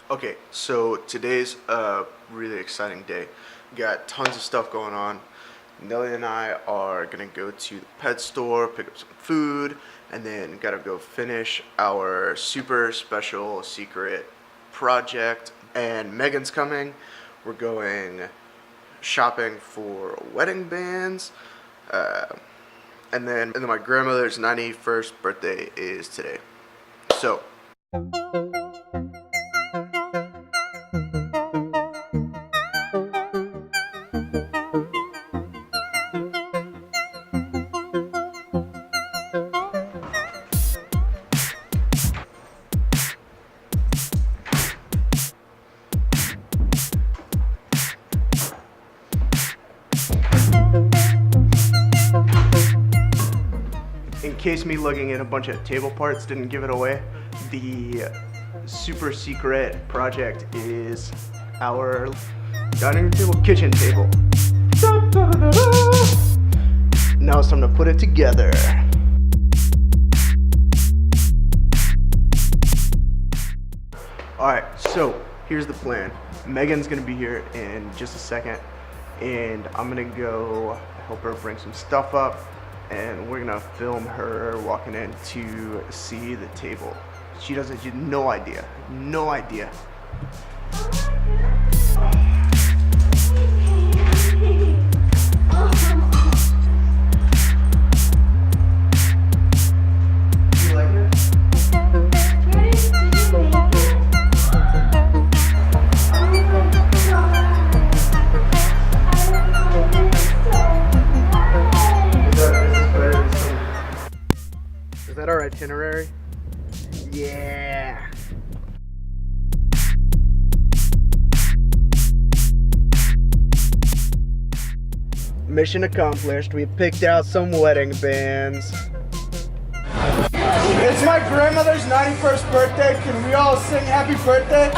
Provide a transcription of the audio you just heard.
Okay, so today's a really exciting day. We got tons of stuff going on. Nelly and I are gonna go to the pet store, pick up some food, and then gotta go finish our super special secret project. And Megan's coming. We're going shopping for wedding bands. And then my grandmother's 91st birthday is today. So. In case me lugging in a bunch of table parts didn't give it away, the super secret project is our dining room table, kitchen table. Now it's time to put it together. Alright, so here's the plan. Megan's gonna be here in just a second, and I'm gonna go help her bring some stuff up, and we're gonna film her walking in to see the table. She has no idea. You like it? Is that our itinerary? Yeah. Mission accomplished. We picked out some wedding bands. It's my grandmother's 91st birthday. Can we all sing happy birthday?